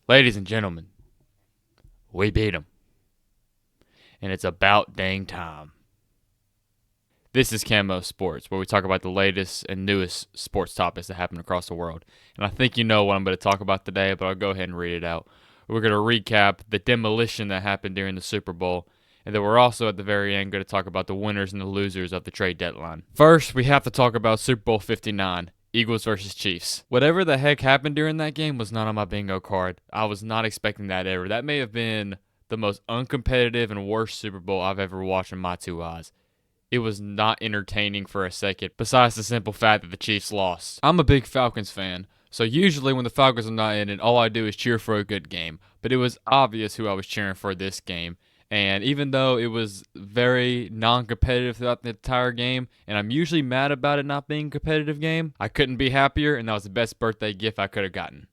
Ladies and gentlemen, we beat them. And it's about dang time. This is Camo Sports, where we talk about the latest and newest sports topics that happen across the world. And I think you know what I'm going to talk about today, but I'll go ahead and read it out. We're going to recap the demolition that happened during the Super Bowl, and then we're also at the very end going to talk about the winners and the losers of the trade deadline. First, we have to talk about Super Bowl 59. Eagles versus Chiefs. Whatever the heck happened during that game was not on my bingo card. I was not expecting that ever. That may have been the most uncompetitive and worst Super Bowl I've ever watched in my two eyes. It was not entertaining for a second, besides the simple fact that the Chiefs lost. I'm a big Falcons fan, so usually when the Falcons are not in it, all I do is cheer for a good game. But it was obvious who I was cheering for this game. And even though it was very non-competitive throughout the entire game, and I'm usually mad about it not being a competitive game, I couldn't be happier, and that was the best birthday gift I could have gotten.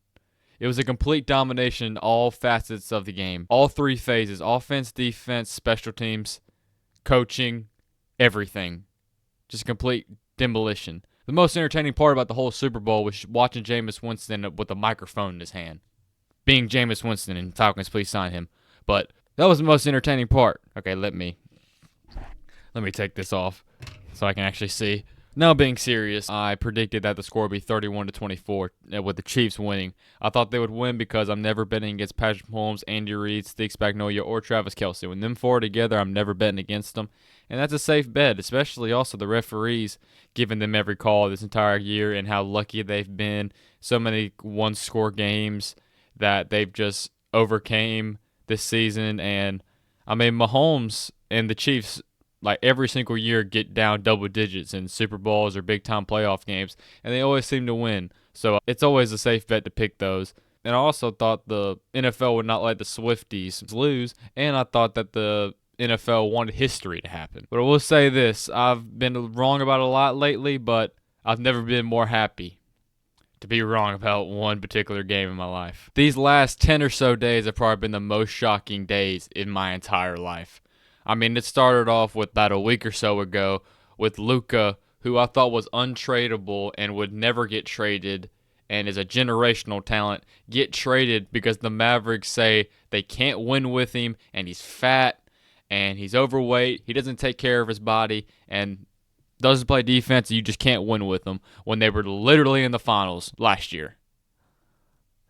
It was a complete domination in all facets of the game. All three phases: offense, defense, special teams, coaching, everything. Just complete demolition. The most entertaining part about the whole Super Bowl was watching Jameis Winston with a microphone in his hand. Being Jameis Winston, and Falcons, please sign him. But that was the most entertaining part. Okay, let me take this off so I can actually see. Now, being serious, I predicted that the score would be 31-24 with the Chiefs winning. I thought they would win because I'm never betting against Patrick Mahomes, Andy Reid, Steve Spagnuolo, or Travis Kelce. When them four together, I'm never betting against them. And that's a safe bet, especially also the referees giving them every call this entire year and how lucky they've been. So many one-score games that they've just overcame this season. And, I mean, Mahomes and the Chiefs, like every single year, get down double digits in Super Bowls or big-time playoff games, and they always seem to win. So it's always a safe bet to pick those. And I also thought the NFL would not let the Swifties lose, and I thought that the NFL wanted history to happen. But I will say this, I've been wrong about a lot lately, but I've never been more happy to be wrong about one particular game in my life. These last 10 or so days have probably been the most shocking days in my entire life. I mean, it started off with about a week or so ago with Luka, who I thought was untradeable and would never get traded and is a generational talent, get traded because the Mavericks say they can't win with him and he's fat and he's overweight, he doesn't take care of his body, and doesn't play defense. You just can't win with them when they were literally in the finals last year.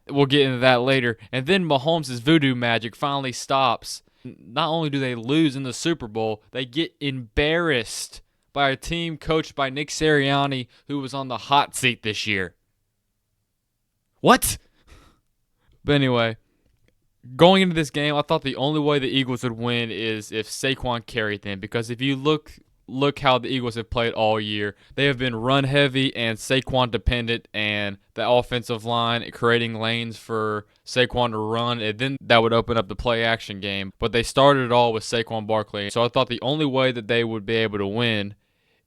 We'll get into that later. And then Mahomes' voodoo magic finally stops. Not only do they lose in the Super Bowl, they get embarrassed by a team coached by Nick Sirianni, who was on the hot seat this year. What? But anyway, going into this game, I thought the only way the Eagles would win is if Saquon carried them, because if you look how the Eagles have played all year. They have been run heavy and Saquon dependent, and the offensive line creating lanes for Saquon to run, and then that would open up the play action game. But they started it all with Saquon Barkley. So I thought the only way that they would be able to win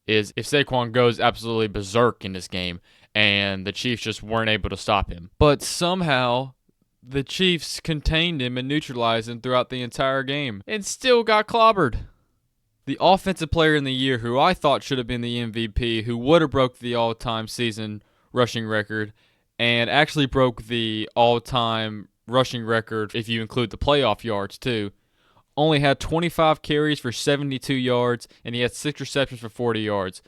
is if Saquon goes absolutely berserk in this game and the Chiefs just weren't able to stop him. But somehow the Chiefs contained him and neutralized him throughout the entire game and still got clobbered. The offensive player in the year, who I thought should have been the MVP, who would have broke the all-time season rushing record, and actually broke the all-time rushing record if you include the playoff yards too, only had 25 carries for 72 yards, and he had 6 receptions for 40 yards.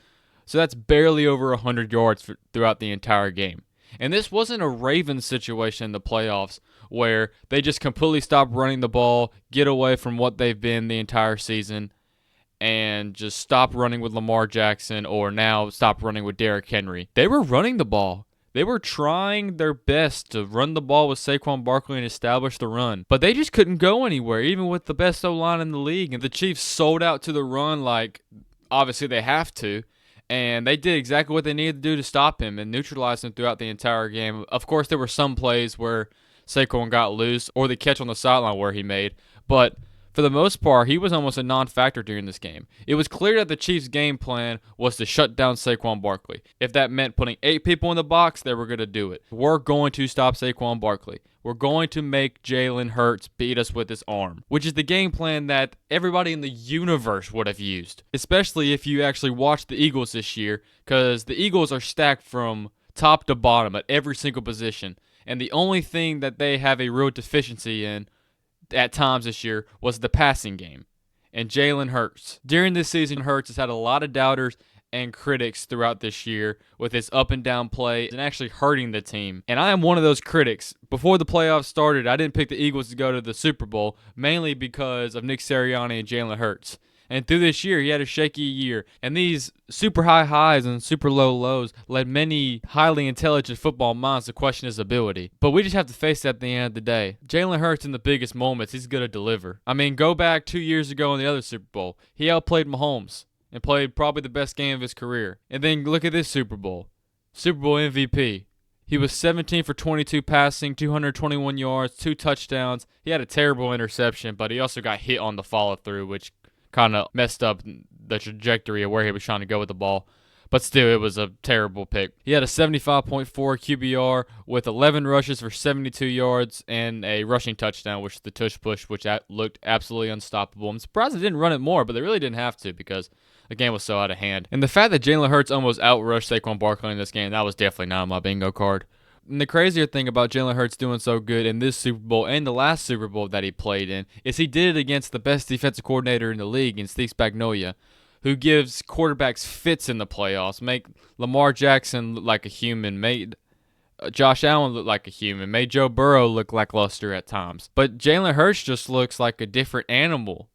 So that's barely over 100 yards throughout the entire game. And this wasn't a Ravens situation in the playoffs where they just completely stopped running the ball, get away from what they've been the entire season, and just stop running with Lamar Jackson, or now stop running with Derrick Henry. They were running the ball. They were trying their best to run the ball with Saquon Barkley and establish the run. But they just couldn't go anywhere, even with the best O-line in the league. And the Chiefs sold out to the run like, obviously they have to. And they did exactly what they needed to do to stop him and neutralize him throughout the entire game. Of course, there were some plays where Saquon got loose, or the catch on the sideline where he made. But for the most part, he was almost a non-factor during this game. It was clear that the Chiefs' game plan was to shut down Saquon Barkley. If that meant putting 8 people in the box, they were going to do it. We're going to stop Saquon Barkley. We're going to make Jalen Hurts beat us with his arm, which is the game plan that everybody in the universe would have used, especially if you actually watch the Eagles this year, because the Eagles are stacked from top to bottom at every single position. And the only thing that they have a real deficiency in at times this year was the passing game. And Jalen Hurts. During this season, Hurts has had a lot of doubters and critics throughout this year with his up and down play and actually hurting the team. And I am one of those critics. Before the playoffs started, I didn't pick the Eagles to go to the Super Bowl, mainly because of Nick Sirianni and Jalen Hurts. And through this year, he had a shaky year. And these super high highs and super low lows led many highly intelligent football minds to question his ability. But we just have to face that at the end of the day. Jalen Hurts in the biggest moments, he's going to deliver. I mean, go back 2 years ago in the other Super Bowl. He outplayed Mahomes and played probably the best game of his career. And then look at this Super Bowl. Super Bowl MVP. He was 17 for 22 passing, 221 yards, 2 touchdowns. He had a terrible interception, but he also got hit on the follow-through, which kind of messed up the trajectory of where he was trying to go with the ball. But still, it was a terrible pick. He had a 75.4 QBR with 11 rushes for 72 yards and a rushing touchdown, which is the tush push, which looked absolutely unstoppable. I'm surprised they didn't run it more, but they really didn't have to because the game was so out of hand. And the fact that Jalen Hurts almost outrushed Saquon Barkley in this game, that was definitely not on my bingo card. And the crazier thing about Jalen Hurts doing so good in this Super Bowl and the last Super Bowl that he played in is he did it against the best defensive coordinator in the league, in Steve Spagnuolo, who gives quarterbacks fits in the playoffs, make Lamar Jackson look like a human, made Josh Allen look like a human, made Joe Burrow look lackluster at times. But Jalen Hurts just looks like a different animal.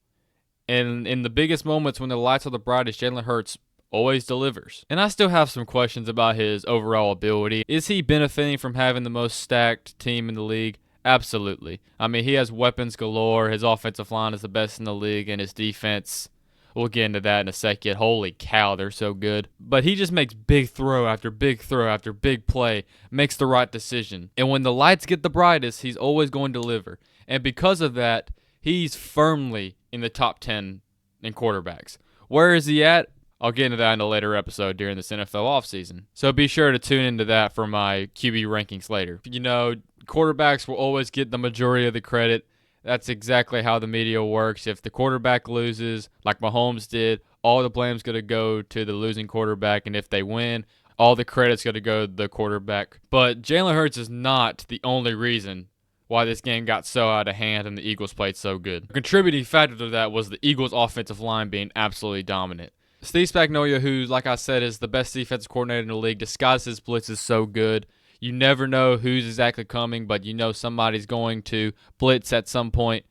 And in the biggest moments when the lights are the brightest, Jalen Hurts always delivers. And I still have some questions about his overall ability. Is he benefiting from having the most stacked team in the league? Absolutely. I mean, he has weapons galore. His offensive line is the best in the league, and his defense, we'll get into that in a second. Holy cow, they're so good. But he just makes big throw after big throw after big play, makes the right decision. And when the lights get the brightest, he's always going to deliver. And because of that, he's firmly in the top 10 in quarterbacks. Where is he at? I'll get into that in a later episode during this NFL offseason. So be sure to tune into that for my QB rankings later. You know, quarterbacks will always get the majority of the credit. That's exactly how the media works. If the quarterback loses, like Mahomes did, all the blame's going to go to the losing quarterback. And if they win, all the credit's going to go to the quarterback. But Jalen Hurts is not the only reason why this game got so out of hand and the Eagles played so good. A contributing factor to that was the Eagles' offensive line being absolutely dominant. Steve Spagnuolo, who, like I said, is the best defensive coordinator in the league, disguises blitzes so good. You never know who's exactly coming, but you know somebody's going to blitz at some point.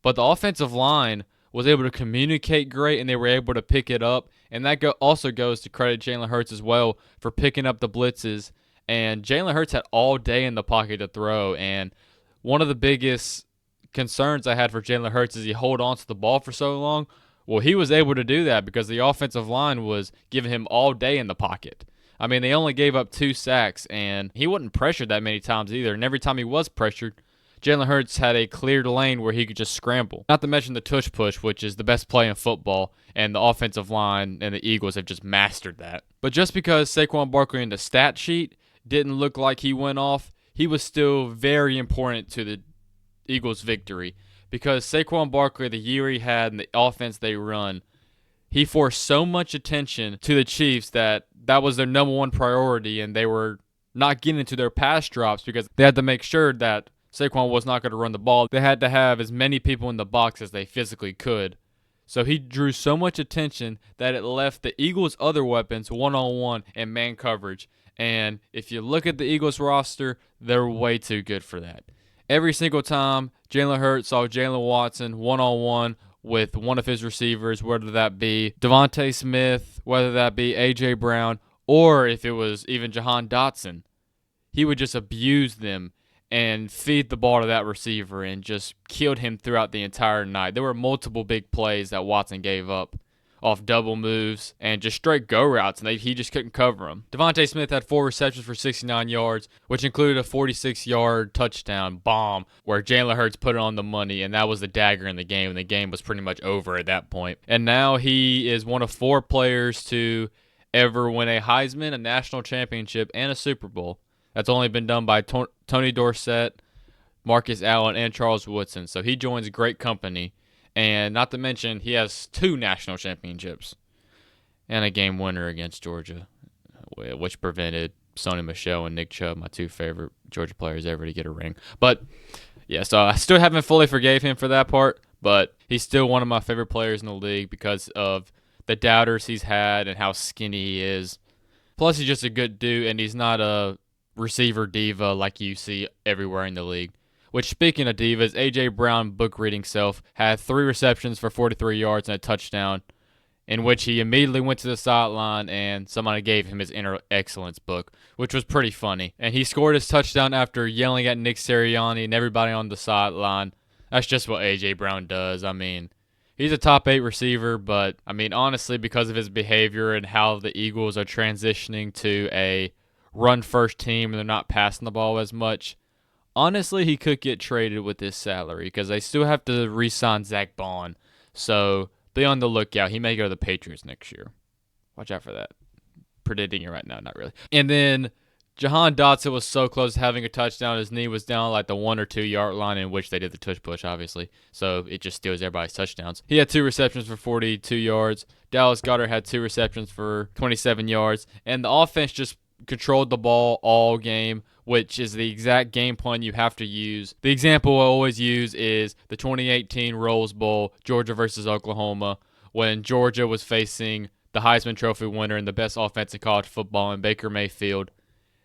But the offensive line was able to communicate great, and they were able to pick it up. And that also goes to credit Jalen Hurts as well for picking up the blitzes. And Jalen Hurts had all day in the pocket to throw. And one of the biggest concerns I had for Jalen Hurts is he hold on to the ball for so long. Well, he was able to do that because the offensive line was giving him all day in the pocket. I mean, they only gave up 2 sacks, and he wasn't pressured that many times either. And every time he was pressured, Jalen Hurts had a cleared lane where he could just scramble. Not to mention the tush push, which is the best play in football, and the offensive line and the Eagles have just mastered that. But just because Saquon Barkley in the stat sheet didn't look like he went off, he was still very important to the Eagles' victory. Because Saquon Barkley, the year he had and the offense they run, he forced so much attention to the Chiefs that was their number one priority, and they were not getting into their pass drops because they had to make sure that Saquon was not going to run the ball. They had to have as many people in the box as they physically could. So he drew so much attention that it left the Eagles' other weapons one-on-one and man coverage. And if you look at the Eagles roster, they're way too good for that. Every single time Jalen Hurts saw Jalen Watson one-on-one with one of his receivers, whether that be Devontae Smith, whether that be A.J. Brown, or if it was even Jahan Dotson, he would just abuse them and feed the ball to that receiver and just killed him throughout the entire night. There were multiple big plays that Watson gave up off double moves and just straight go routes, and he just couldn't cover them. Devontae Smith had 4 receptions for 69 yards, which included a 46-yard touchdown bomb where Jalen Hurts put it on the money, and that was the dagger in the game, and the game was pretty much over at that point. And now he is one of 4 players to ever win a Heisman, a national championship, and a Super Bowl. That's only been done by Tony Dorsett, Marcus Allen, and Charles Woodson, so he joins great company. And not to mention, he has 2 national championships and a game winner against Georgia, which prevented Sony Michel and Nick Chubb, my two favorite Georgia players ever to get a ring. But yeah, so I still haven't fully forgave him for that part, but he's still one of my favorite players in the league because of the doubters he's had and how skinny he is. Plus, he's just a good dude, and he's not a receiver diva like you see everywhere in the league. Which, speaking of divas, A.J. Brown, book reading self, had 3 receptions for 43 yards and a touchdown, in which he immediately went to the sideline and somebody gave him his Inner Excellence book, which was pretty funny. And he scored his touchdown after yelling at Nick Sirianni and everybody on the sideline. That's just what A.J. Brown does. I mean, he's a top 8 receiver, but, I mean, honestly, because of his behavior and how the Eagles are transitioning to a run-first team and they're not passing the ball as much, honestly, he could get traded with his salary because they still have to re-sign Zach Bond. So be on the lookout. He may go to the Patriots next year. Watch out for that. Predicting it right now, not really. And then Jahan Dotson was so close to having a touchdown. His knee was down like the 1 or 2 yard line, in which they did the tush push, obviously. So it just steals everybody's touchdowns. He had 2 receptions for 42 yards. Dallas Goedert had 2 receptions for 27 yards. And the offense just controlled the ball all game, which is the exact game plan you have to use. The example I always use is the 2018 Rose Bowl, Georgia versus Oklahoma, when Georgia was facing the Heisman Trophy winner and the best offense in college football in Baker Mayfield.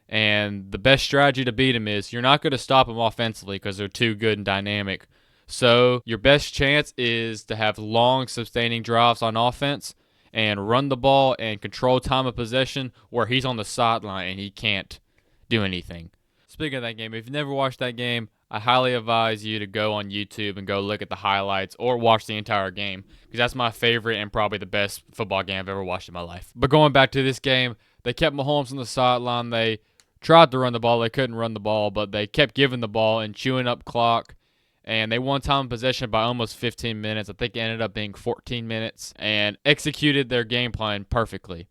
And the best strategy to beat him is you're not going to stop them offensively because they're too good and dynamic. So your best chance is to have long, sustaining drives on offense and run the ball and control time of possession where he's on the sideline and he can't do anything. Speaking of that game, if you've never watched that game, I highly advise you to go on YouTube and go look at the highlights or watch the entire game because that's my favorite and probably the best football game I've ever watched in my life. But going back to this game, they kept Mahomes on the sideline. They tried to run the ball. They couldn't run the ball, but they kept giving the ball and chewing up clock. And they won time of possession by almost 15 minutes. I think it ended up being 14 minutes and executed their game plan perfectly.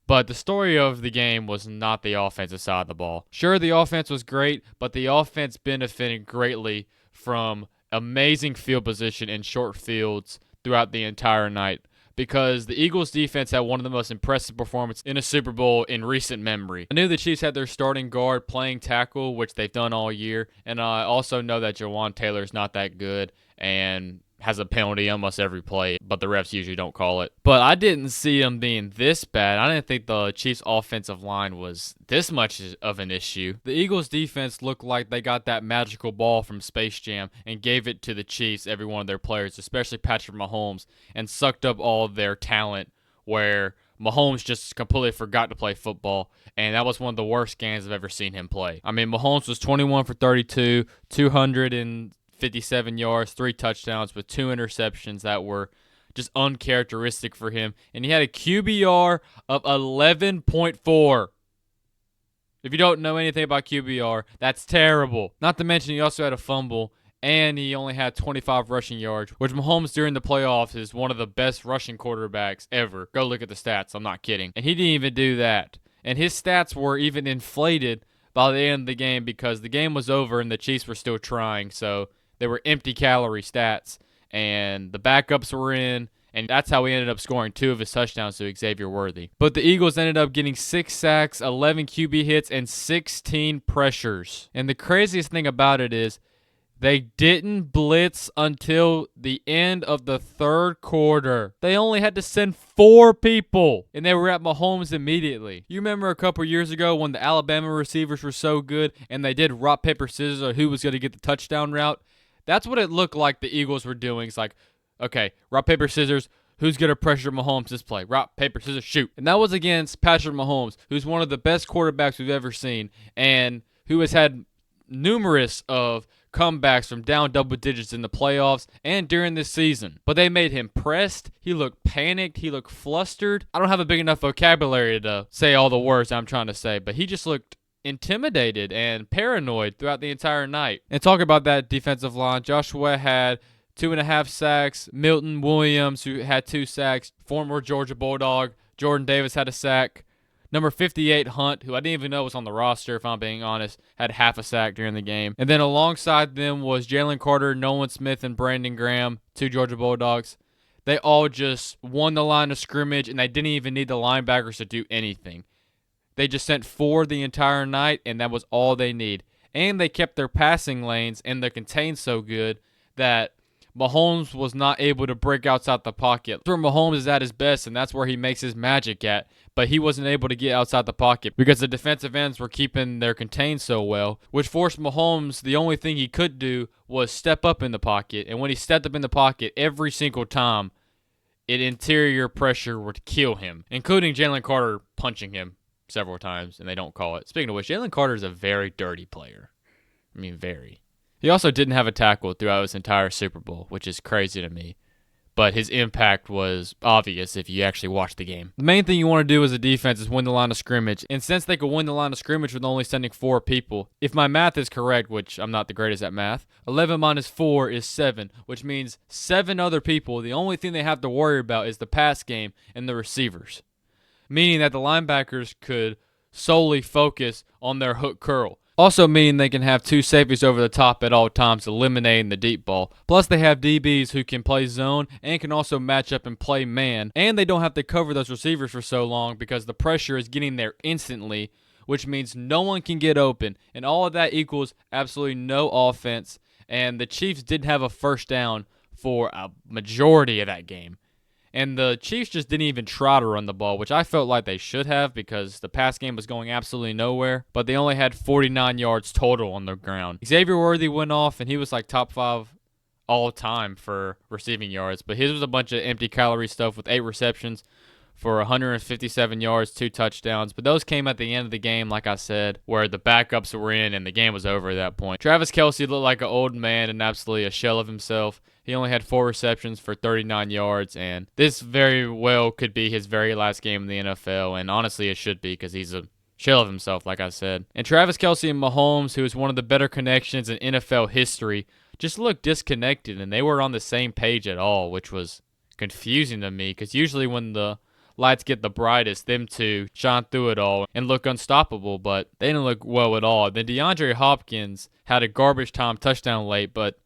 But the story of the game was not the offensive side of the ball. Sure, the offense was great, but the offense benefited greatly from amazing field position in short fields throughout the entire night because the Eagles' defense had one of the most impressive performances in a Super Bowl in recent memory. I knew the Chiefs had their starting guard playing tackle, which they've done all year, and I also know that Jawan Taylor is not that good and has a penalty almost every play, but the refs usually don't call it. But I didn't see them being this bad. I didn't think the Chiefs' offensive line was this much of an issue. The Eagles' defense looked like they got that magical ball from Space Jam and gave it to the Chiefs, every one of their players, especially Patrick Mahomes, and sucked up all of their talent where Mahomes just completely forgot to play football, and that was one of the worst games I've ever seen him play. I mean, Mahomes was 21 for 32, 257 yards, 3 touchdowns with 2 interceptions that were just uncharacteristic for him. And he had a QBR of 11.4. If you don't know anything about QBR, that's terrible. Not to mention he also had a fumble, and he only had 25 rushing yards, which Mahomes during the playoffs is one of the best rushing quarterbacks ever. Go look at the stats. I'm not kidding. And he didn't even do that. And his stats were even inflated by the end of the game because the game was over and the Chiefs were still trying. So they were empty calorie stats, and the backups were in, and that's how he ended up scoring 2 of his touchdowns to Xavier Worthy. But the Eagles ended up getting 6 sacks, 11 QB hits, and 16 pressures. And the craziest thing about it is they didn't blitz until the end of the 3rd quarter. They only had to send 4 people, and they were at Mahomes immediately. You remember a couple years ago when the Alabama receivers were so good, and they did rock, paper, scissors on who was going to get the touchdown route? That's what it looked like the Eagles were doing. It's like, okay, rock, paper, scissors. Who's going to pressure Mahomes this play? Rock, paper, scissors, shoot. And that was against Patrick Mahomes, who's one of the best quarterbacks we've ever seen and who has had numerous of comebacks from down double digits in the playoffs and during this season. But they made him pressed. He looked panicked. He looked flustered. I don't have a big enough vocabulary to say all the words I'm trying to say, but he just looked intimidated and paranoid throughout the entire night. And talking about that defensive line, Joshua had 2.5 sacks. Milton Williams, who had 2 sacks, former Georgia Bulldog. Jordan Davis had a sack. Number 58, Hunt, who I didn't even know was on the roster, if I'm being honest, had half a sack during the game. And then alongside them was Jalen Carter, Nolan Smith, and Brandon Graham, 2 Georgia Bulldogs. They all just won the line of scrimmage, and they didn't even need the linebackers to do anything. They just sent 4 the entire night, and that was all they need. And they kept their passing lanes and their contain so good that Mahomes was not able to break outside the pocket. That's where Mahomes is at his best, and that's where he makes his magic at. But he wasn't able to get outside the pocket because the defensive ends were keeping their contain so well, which forced Mahomes, the only thing he could do was step up in the pocket. And when he stepped up in the pocket, every single time, interior pressure would kill him, including Jalen Carter punching him several times, and they don't call it. Speaking of which, Jalen Carter is a very dirty player. I mean, very. He also didn't have a tackle throughout his entire Super Bowl, which is crazy to me. But his impact was obvious if you actually watch the game. The main thing you want to do as a defense is win the line of scrimmage. And since they could win the line of scrimmage with only sending 4 people, if my math is correct, which I'm not the greatest at math, 11 minus 4 is 7, which means 7 other people. The only thing they have to worry about is the pass game and the receivers. Meaning that the linebackers could solely focus on their hook curl. Also meaning they can have 2 safeties over the top at all times, eliminating the deep ball. Plus they have DBs who can play zone and can also match up and play man. And they don't have to cover those receivers for so long because the pressure is getting there instantly, which means no one can get open. And all of that equals absolutely no offense. And the Chiefs didn't have a first down for a majority of that game. And the Chiefs just didn't even try to run the ball, which I felt like they should have because the pass game was going absolutely nowhere. But they only had 49 yards total on the ground. Xavier Worthy went off, and he was like top 5 all time for receiving yards. But his was a bunch of empty calorie stuff with 8 receptions for 157 yards, 2 touchdowns. But those came at the end of the game, like I said, where the backups were in and the game was over at that point. Travis Kelce looked like an old man and absolutely a shell of himself. He only had 4 receptions for 39 yards, and this very well could be his very last game in the NFL, and honestly it should be because he's a shell of himself, like I said. And Travis Kelce and Mahomes, who is one of the better connections in NFL history, just looked disconnected, and they were on the same page at all, which was confusing to me because usually when the lights get the brightest, them two shine through it all and look unstoppable, but they didn't look well at all. Then DeAndre Hopkins had a garbage time touchdown late, but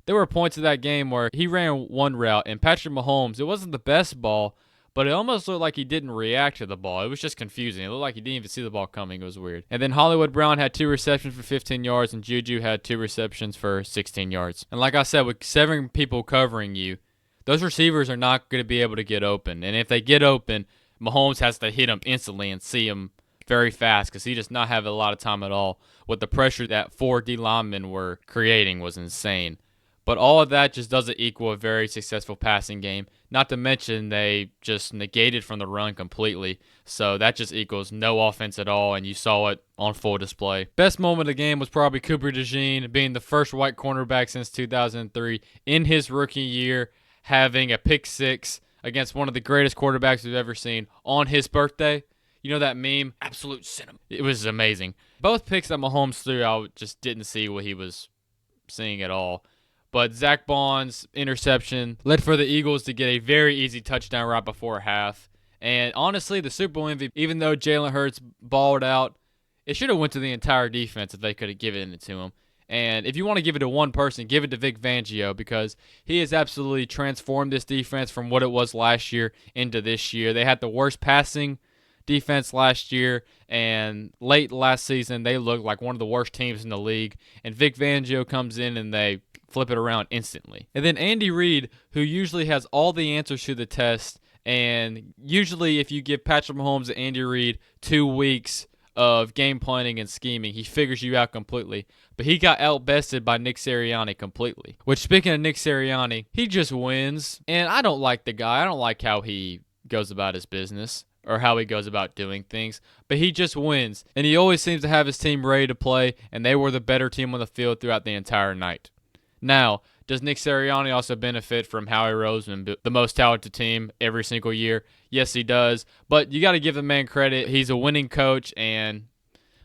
there were points of that game where he ran one route, and Patrick Mahomes, it wasn't the best ball, but it almost looked like he didn't react to the ball. It was just confusing. It looked like he didn't even see the ball coming. It was weird. And then Hollywood Brown had 2 receptions for 15 yards, and Juju had 2 receptions for 16 yards. And like I said, with 7 people covering you, those receivers are not going to be able to get open. And if they get open, Mahomes has to hit them instantly and see them very fast because he does not have a lot of time at all. With the pressure that 4 D linemen were creating was insane. But all of that just doesn't equal a very successful passing game. Not to mention they just negated from the run completely. So that just equals no offense at all, and you saw it on full display. Best moment of the game was probably Cooper DeJean being the first white cornerback since 2003 in his rookie year, having a pick 6 against one of the greatest quarterbacks we've ever seen on his birthday. You know that meme? Absolute cinema. It was amazing. Both picks that Mahomes threw, I just didn't see what he was seeing at all. But Zach Bond's interception led for the Eagles to get a very easy touchdown right before half. And honestly, the Super Bowl MVP, even though Jalen Hurts balled out, it should have went to the entire defense if they could have given it to him. And if you want to give it to one person, give it to Vic Fangio because he has absolutely transformed this defense from what it was last year into this year. They had the worst passing defense last year, and late last season, they looked like one of the worst teams in the league. And Vic Fangio comes in and they flip it around instantly. And then Andy Reid, who usually has all the answers to the test, and usually if you give Patrick Mahomes and Andy Reid 2 weeks of game planning and scheming, he figures you out completely. But he got outbested by Nick Sirianni completely. Which, speaking of Nick Sirianni, he just wins. And I don't like the guy. I don't like how he goes about his business or how he goes about doing things. But he just wins. And he always seems to have his team ready to play, and they were the better team on the field throughout the entire night. Now, does Nick Sirianni also benefit from Howie Roseman, the most talented team every single year? Yes, he does. But you got to give the man credit. He's a winning coach, and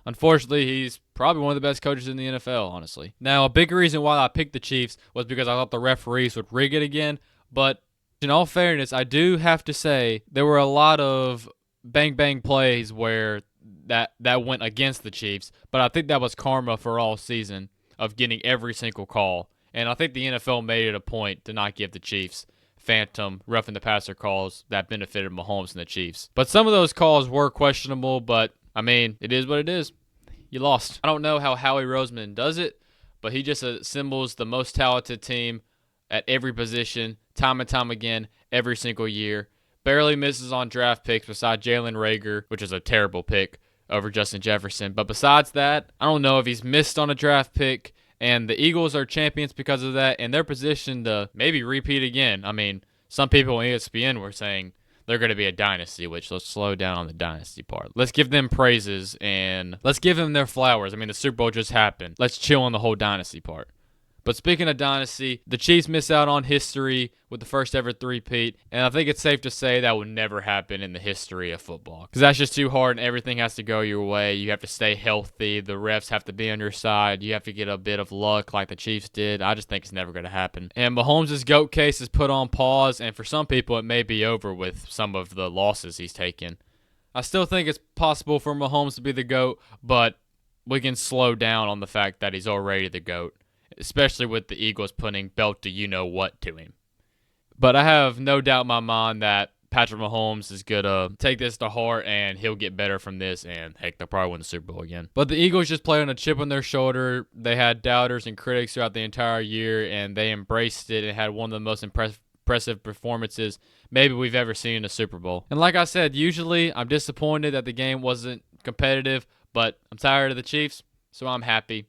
unfortunately, he's probably one of the best coaches in the NFL, honestly. Now, a big reason why I picked the Chiefs was because I thought the referees would rig it again. But in all fairness, I do have to say there were a lot of bang-bang plays where that went against the Chiefs. But I think that was karma for all season of getting every single call. And I think the NFL made it a point to not give the Chiefs phantom roughing the passer calls that benefited Mahomes and the Chiefs. But some of those calls were questionable, but I mean, it is what it is. You lost. I don't know how Howie Roseman does it, but he just assembles the most talented team at every position, time and time again, every single year. Barely misses on draft picks besides Jalen Reagor, which is a terrible pick, over Justin Jefferson. But besides that, I don't know if he's missed on a draft pick, and the Eagles are champions because of that, and they're positioned to maybe repeat again. I mean, some people on ESPN were saying they're going to be a dynasty, which let's slow down on the dynasty part. Let's give them praises and let's give them their flowers. I mean, the Super Bowl just happened. Let's chill on the whole dynasty part. But speaking of dynasty, the Chiefs miss out on history with the first ever three-peat, and I think it's safe to say that would never happen in the history of football. Because that's just too hard, and everything has to go your way. You have to stay healthy. The refs have to be on your side. You have to get a bit of luck like the Chiefs did. I just think it's never going to happen. And Mahomes' GOAT case is put on pause, and for some people it may be over with some of the losses he's taken. I still think it's possible for Mahomes to be the GOAT, but we can slow down on the fact that he's already the GOAT, especially with the Eagles putting belt to you-know-what to him. But I have no doubt in my mind that Patrick Mahomes is going to take this to heart, and he'll get better from this, and heck, they'll probably win the Super Bowl again. But the Eagles just played on a chip on their shoulder. They had doubters and critics throughout the entire year, and they embraced it and had one of the most impressive performances maybe we've ever seen in a Super Bowl. And like I said, usually I'm disappointed that the game wasn't competitive, but I'm tired of the Chiefs, so I'm happy.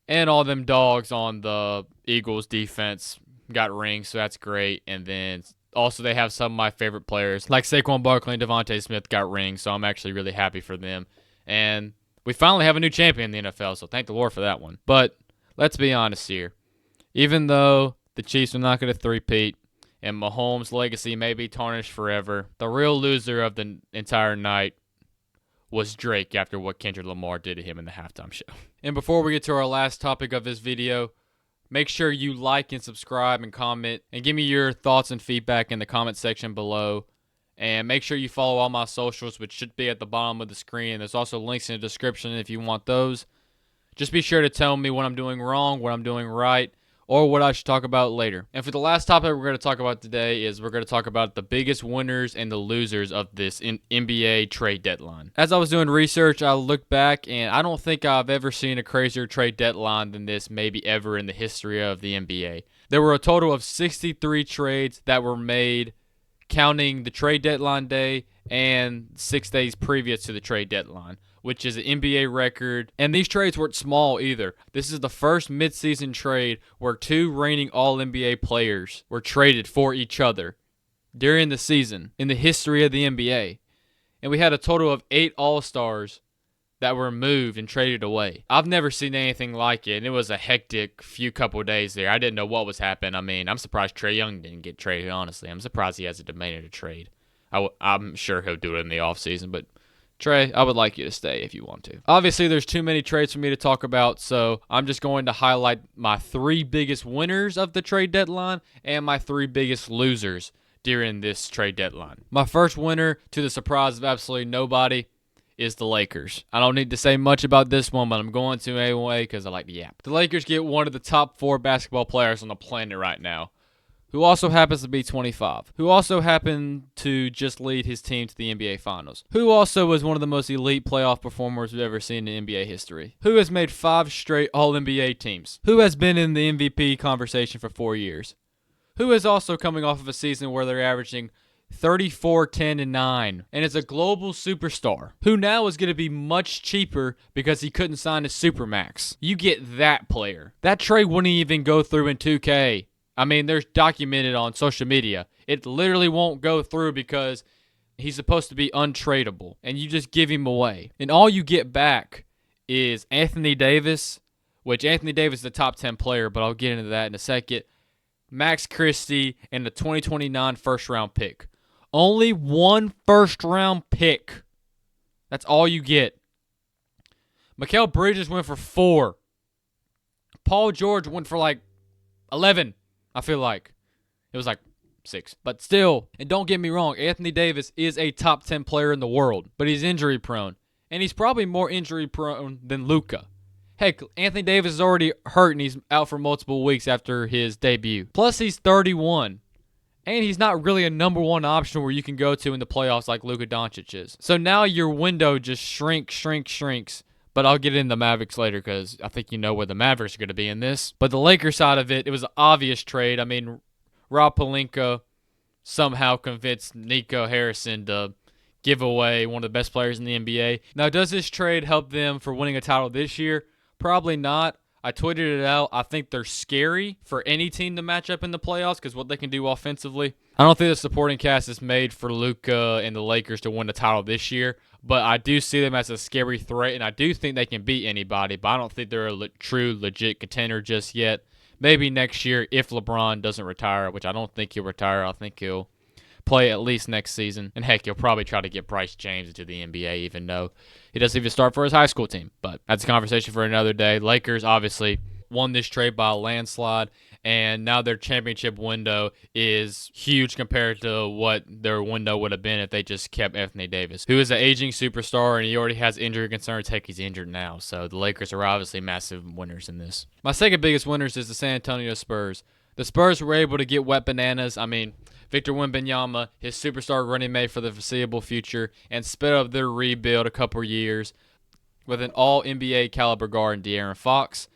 And all them dogs on the Eagles defense got rings, so that's great. And then also they have some of my favorite players, like Saquon Barkley and Devontae Smith got rings, so I'm actually really happy for them. And we finally have a new champion in the NFL, so thank the Lord for that one. But let's be honest here. Even though the Chiefs are not going to three-peat and Mahomes' legacy may be tarnished forever, the real loser of the entire night was Drake after what Kendrick Lamar did to him in the halftime show. And before we get to our last topic of this video, make sure you like and subscribe and comment and give me your thoughts and feedback in the comment section below. And make sure you follow all my socials, which should be at the bottom of the screen. There's also links in the description if you want those. Just be sure to tell me what I'm doing wrong, what I'm doing right, or what I should talk about later. And for the last topic we're going to talk about today is we're going to talk about the biggest winners and the losers of this NBA trade deadline. As I was doing research, I looked back, and I don't think I've ever seen a crazier trade deadline than this, maybe ever in the history of the NBA. There were a total of 63 trades that were made, counting the trade deadline day and 6 days previous to the trade deadline, which is an NBA record. And these trades weren't small either. This is the first midseason trade where 2 reigning All-NBA players were traded for each other during the season in the history of the NBA. And we had a total of 8 All-Stars that were moved and traded away. I've never seen anything like it, and it was a hectic couple of days there. I didn't know what was happening. I mean, I'm surprised Trae Young didn't get traded, honestly. I'm surprised he hasn't demanded a trade. I'm sure he'll do it in the offseason, but Trey, I would like you to stay if you want to. Obviously, there's too many trades for me to talk about, so I'm just going to highlight my 3 biggest winners of the trade deadline and my 3 biggest losers during this trade deadline. My first winner, to the surprise of absolutely nobody, is the Lakers. I don't need to say much about this one, but I'm going to anyway because I like to yap. The Lakers get one of the top 4 basketball players on the planet right now, who also happens to be 25, who also happened to just lead his team to the NBA Finals, who also was one of the most elite playoff performers we've ever seen in NBA history, who has made 5 straight All-NBA teams, who has been in the MVP conversation for 4 years, who is also coming off of a season where they're averaging 34, 10, and 9, and is a global superstar, who now is going to be much cheaper because he couldn't sign a Supermax. You get that player. That trade wouldn't even go through in 2K. I mean, there's documented on social media. It literally won't go through because he's supposed to be untradeable, and you just give him away. And all you get back is Anthony Davis, which Anthony Davis is the top 10 player, but I'll get into that in a second, Max Christie, and the 2029 first-round pick. Only 1 first-round pick. That's all you get. Mikal Bridges went for 4. Paul George went for like 11. I feel like it was like 6. But still, and don't get me wrong, Anthony Davis is a top 10 player in the world, but he's injury prone. And he's probably more injury prone than Luka. Heck, Anthony Davis is already hurt and he's out for multiple weeks after his debut. Plus, he's 31. And he's not really a number one option where you can go to in the playoffs like Luka Doncic is. So now your window just shrinks. But I'll get into the Mavericks later because I think you know where the Mavericks are going to be in this. But the Lakers side of it, it was an obvious trade. I mean, Rob Pelinka somehow convinced Nico Harrison to give away one of the best players in the NBA. Now, does this trade help them for winning a title this year? Probably not. I tweeted it out. I think they're scary for any team to match up in the playoffs because what they can do offensively. I don't think the supporting cast is made for Luka and the Lakers to win the title this year, but I do see them as a scary threat, and I do think they can beat anybody, but I don't think they're a true, legit contender just yet. Maybe next year if LeBron doesn't retire, which I don't think he'll retire. I think he'll play at least next season. And heck, he'll probably try to get Bryce James into the NBA, even though he doesn't even start for his high school team. But that's a conversation for another day. Lakers obviously won this trade by a landslide, and now their championship window is huge compared to what their window would have been if they just kept Anthony Davis, who is an aging superstar, and he already has injury concerns. Heck, he's injured now. So the Lakers are obviously massive winners in this. My second biggest winners is the San Antonio Spurs. The Spurs were able to get wet bananas. I mean, Victor Wembanyama, his superstar running mate for the foreseeable future, and sped up their rebuild a couple years with an all-NBA caliber guard in De'Aaron Fox.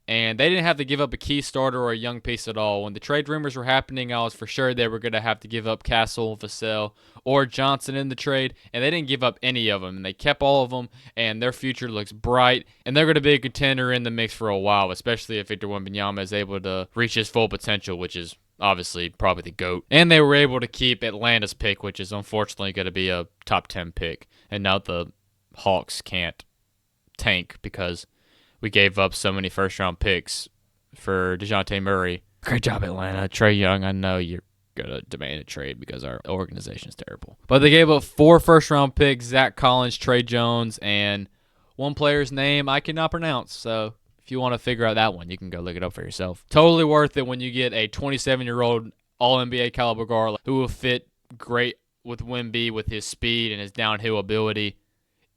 And they didn't have to give up a key starter or a young piece at all. When the trade rumors were happening, I was for sure they were going to have to give up Castle, Vassell, or Johnson in the trade, and they didn't give up any of them. And they kept all of them, and their future looks bright. And they're going to be a contender in the mix for a while, especially if Victor Wembanyama is able to reach his full potential, which is obviously probably the GOAT. And they were able to keep Atlanta's pick, which is unfortunately going to be a top 10 pick. And now the Hawks can't tank because we gave up so many first-round picks for DeJounte Murray. Great job, Atlanta. Trae Young, I know you're going to demand a trade because our organization is terrible. But they gave up 4 first-round picks, Zach Collins, Trey Jones, and one player's name I cannot pronounce. So if you want to figure out that one, you can go look it up for yourself. Totally worth it when you get a 27-year-old All-NBA caliber guard who will fit great with Wemby with his speed and his downhill ability.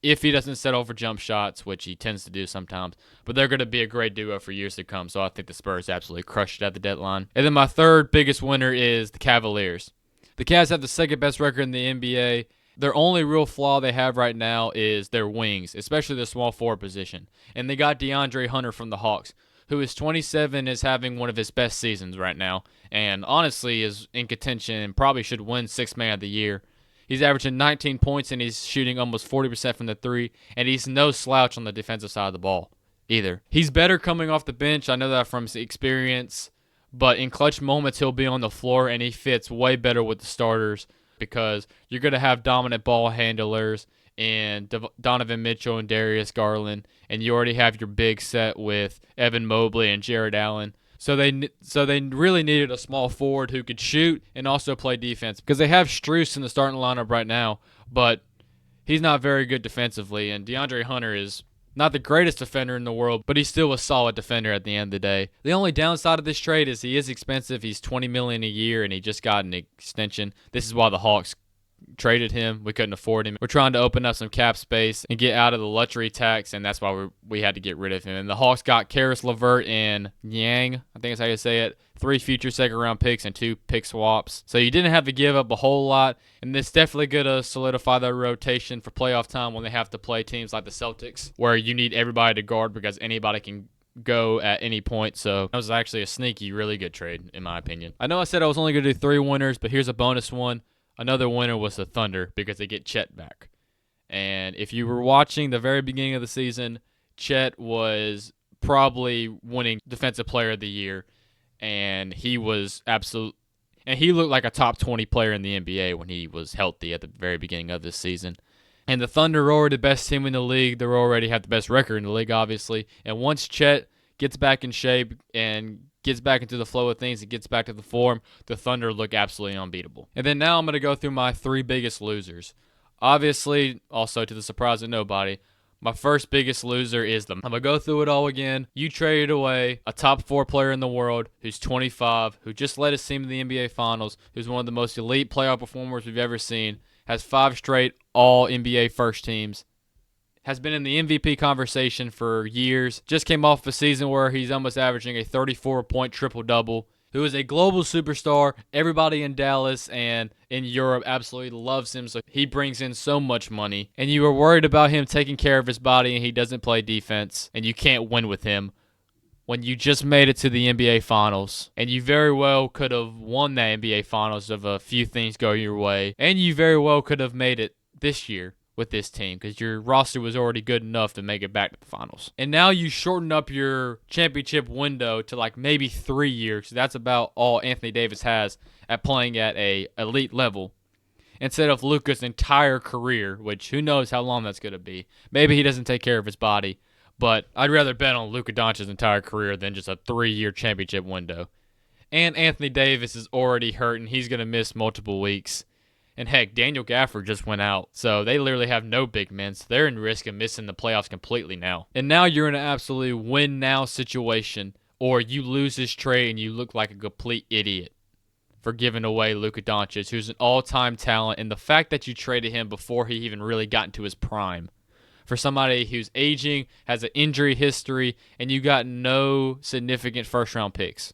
If he doesn't settle for jump shots, which he tends to do sometimes. But they're going to be a great duo for years to come, so I think the Spurs absolutely crushed it at the deadline. And then my third biggest winner is the Cavaliers. The Cavs have the second best record in the NBA. Their only real flaw they have right now is their wings, especially the small forward position. And they got DeAndre Hunter from the Hawks, who is 27, is having one of his best seasons right now, and honestly is in contention and probably should win Sixth Man of the Year. He's averaging 19 points, and he's shooting almost 40% from the three, and he's no slouch on the defensive side of the ball either. He's better coming off the bench. I know that from experience, but in clutch moments, he'll be on the floor, and he fits way better with the starters because you're going to have dominant ball handlers in Donovan Mitchell and Darius Garland, and you already have your big set with Evan Mobley and Jared Allen. So they really needed a small forward who could shoot and also play defense because they have Strus in the starting lineup right now, but he's not very good defensively, and DeAndre Hunter is not the greatest defender in the world, but he's still a solid defender at the end of the day. The only downside of this trade is he is expensive. He's $20 million a year, and he just got an extension. This is why the Hawks traded him. We couldn't afford him. We're trying to open up some cap space and get out of the luxury tax, and that's why we had to get rid of him. And the Hawks got Karis LeVert and Yang, I think that's how you say it, 3 future second-round picks and 2 pick swaps. So you didn't have to give up a whole lot, and this definitely going to solidify their rotation for playoff time when they have to play teams like the Celtics, where you need everybody to guard because anybody can go at any point. So that was actually a sneaky, really good trade, in my opinion. I know I said I was only going to do 3 winners, but here's a bonus one. Another winner was the Thunder because they get Chet back. And if you were watching the very beginning of the season, Chet was probably winning Defensive Player of the Year. And he was he looked like a top 20 player in the NBA when he was healthy at the very beginning of this season. And the Thunder are already the best team in the league. They already have the best record in the league, obviously. And once Chet gets back in shape and gets back into the flow of things and gets back to the form, the Thunder look absolutely unbeatable. And then now I'm going to go through my 3 biggest losers. Obviously, also to the surprise of nobody, my first biggest loser is them. I'm going to go through it all again. You traded away a top 4 player in the world who's 25, who just led his team to the NBA Finals, who's one of the most elite playoff performers we've ever seen, has 5 straight All-NBA first teams, has been in the MVP conversation for years, just came off a season where he's almost averaging a 34-point triple-double. who is a global superstar. Everybody in Dallas and in Europe absolutely loves him, so he brings in so much money. And you were worried about him taking care of his body and he doesn't play defense, and you can't win with him when you just made it to the NBA Finals. And you very well could have won that NBA Finals if a few things go your way. And you very well could have made it this year with this team because your roster was already good enough to make it back to the finals. And now you shorten up your championship window to like maybe 3 years. That's about all Anthony Davis has at playing at a elite level, instead of Luka's entire career, which who knows how long that's going to be. Maybe he doesn't take care of his body, but I'd rather bet on Luka Doncic's entire career than just a 3-year championship window. And Anthony Davis is already hurt, and he's going to miss multiple weeks. And heck, Daniel Gafford just went out, so they literally have no big men, so they're in risk of missing the playoffs completely now. And now you're in an absolute win-now situation, or you lose this trade and you look like a complete idiot for giving away Luka Doncic, who's an all-time talent, and the fact that you traded him before he even really got into his prime, for somebody who's aging, has an injury history, and you got no significant first-round picks.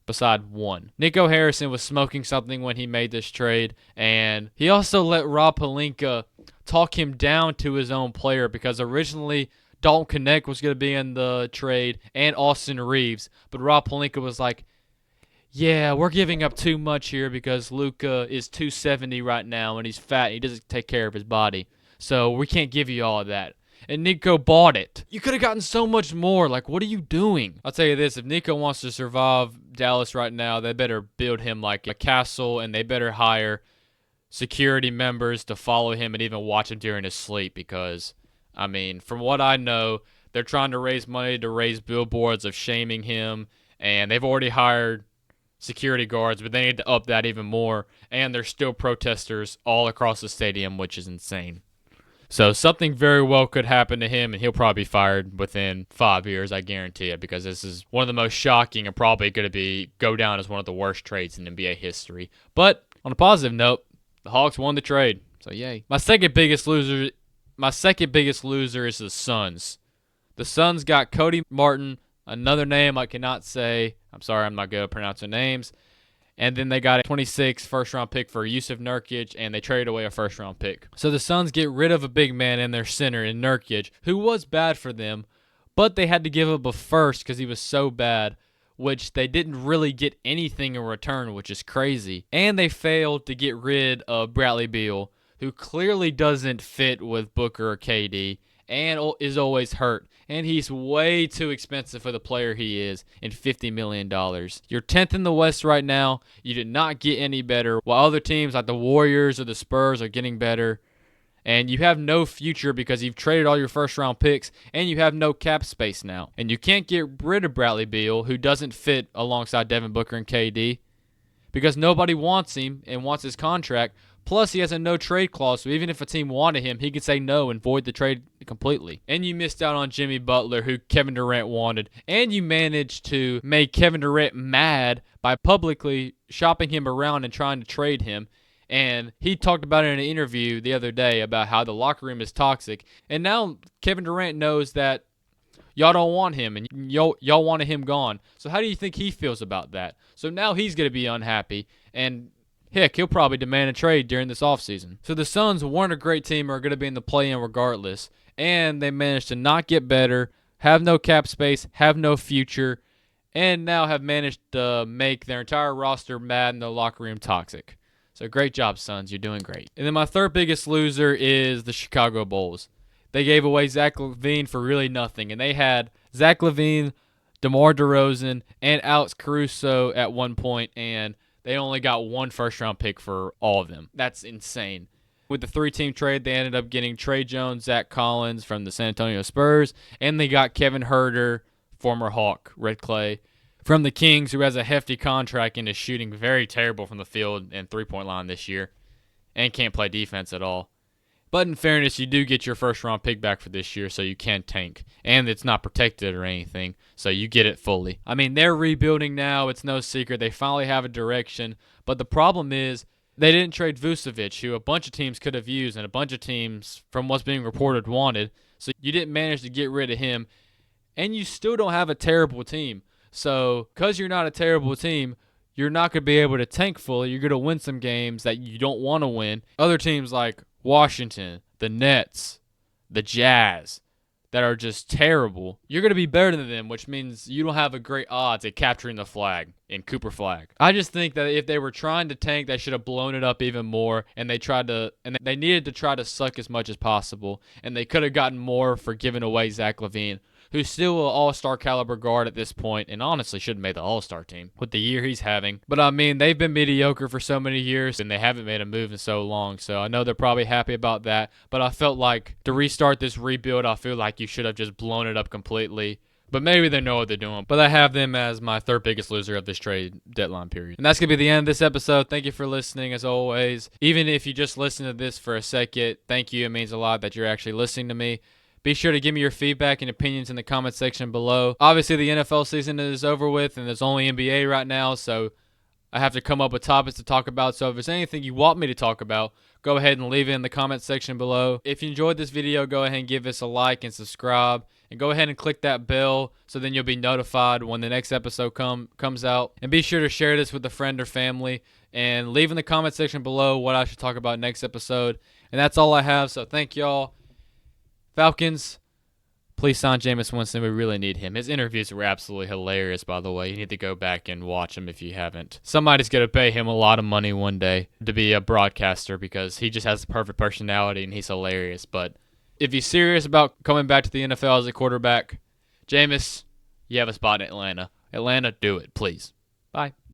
Beside one. Nico Harrison was smoking something when he made this trade, and he also let Rob Pelinka talk him down to his own player because originally Dalton Knecht was going to be in the trade and Austin Reeves, but Rob Pelinka was like, yeah, we're giving up too much here because Luka is 270 right now and he's fat and he doesn't take care of his body, so we can't give you all of that. And Nico bought it. You could have gotten so much more. Like, what are you doing? I'll tell you this. If Nico wants to survive Dallas right now, they better build him like a castle, and they better hire security members to follow him and even watch him during his sleep because, I mean, from what I know, they're trying to raise money to raise billboards of shaming him, and they've already hired security guards, but they need to up that even more, and there's still protesters all across the stadium, which is insane. So something very well could happen to him, and he'll probably be fired within 5 years, I guarantee it, because this is one of the most shocking and probably going to go down as one of the worst trades in NBA history. But on a positive note, the Hawks won the trade, so yay. My second biggest loser is the Suns. The Suns got Cody Martin, another name I cannot say. I'm sorry, I'm not good at pronouncing names. And then they got a 26 first-round pick for Jusuf Nurkic, and they traded away a first-round pick. So the Suns get rid of a big man in their center in Nurkic, who was bad for them, but they had to give up a first because he was so bad, which they didn't really get anything in return, which is crazy. And they failed to get rid of Bradley Beal, who clearly doesn't fit with Booker or KD, and is always hurt. And he's way too expensive for the player he is in $50 million. You're 10th in the West right now. You did not get any better, while other teams like the Warriors or the Spurs are getting better. And you have no future because you've traded all your first-round picks, and you have no cap space now. And you can't get rid of Bradley Beal, who doesn't fit alongside Devin Booker and KD, because nobody wants him and wants his contract. Plus, he has a no-trade clause, so even if a team wanted him, he could say no and void the trade completely. And you missed out on Jimmy Butler, who Kevin Durant wanted. And you managed to make Kevin Durant mad by publicly shopping him around and trying to trade him. And he talked about it in an interview the other day about how the locker room is toxic. And now Kevin Durant knows that y'all don't want him, and y'all wanted him gone. So how do you think he feels about that? So now he's going to be unhappy, and heck, he'll probably demand a trade during this offseason. So the Suns weren't a great team, are going to be in the play-in regardless, and they managed to not get better, have no cap space, have no future, and now have managed to make their entire roster mad and the locker room toxic. So great job, Suns. You're doing great. And then my third biggest loser is the Chicago Bulls. They gave away Zach LaVine for really nothing, and they had Zach LaVine, DeMar DeRozan, and Alex Caruso at one point, and they only got one first-round pick for all of them. That's insane. With the three-team trade, they ended up getting Trey Jones, Zach Collins from the San Antonio Spurs, and they got Kevin Huerter, former Hawk, Red Clay, from the Kings, who has a hefty contract and is shooting very terrible from the field and three-point line this year and can't play defense at all. But in fairness, you do get your first-round pick back for this year, so you can tank. And it's not protected or anything, so you get it fully. I mean, they're rebuilding now. It's no secret. They finally have a direction. But the problem is they didn't trade Vucevic, who a bunch of teams could have used and a bunch of teams, from what's being reported, wanted. So you didn't manage to get rid of him. And you still don't have a terrible team. So because you're not a terrible team, you're not going to be able to tank fully. You're going to win some games that you don't want to win. Other teams like Washington, the Nets, the Jazz, that are just terrible, you're going to be better than them, which means you don't have a great odds at capturing the flag in Cooper Flag. I just think that if they were trying to tank, they should have blown it up even more, and they needed to try to suck as much as possible, and they could have gotten more for giving away Zach LaVine, who's still an all-star caliber guard at this point, and honestly should have made the all-star team with the year he's having. But I mean, they've been mediocre for so many years, and they haven't made a move in so long, so I know they're probably happy about that. But I felt like to restart this rebuild, I feel like you should have just blown it up completely. But maybe they know what they're doing. But I have them as my third biggest loser of this trade deadline period. And that's going to be the end of this episode. Thank you for listening, as always. Even if you just listen to this for a second, thank you. It means a lot that you're actually listening to me. Be sure to give me your feedback and opinions in the comment section below. Obviously, the NFL season is over with, and there's only NBA right now, so I have to come up with topics to talk about. So if there's anything you want me to talk about, go ahead and leave it in the comment section below. If you enjoyed this video, go ahead and give us a like and subscribe. And go ahead and click that bell so then you'll be notified when the next episode comes out. And be sure to share this with a friend or family. And leave in the comment section below what I should talk about next episode. And that's all I have, so thank y'all. Falcons, please sign Jameis Winston. We really need him. His interviews were absolutely hilarious, by the way. You need to go back and watch them if you haven't. Somebody's going to pay him a lot of money one day to be a broadcaster because he just has the perfect personality and he's hilarious. But if he's serious about coming back to the NFL as a quarterback, Jameis, you have a spot in Atlanta. Atlanta, do it, please. Bye.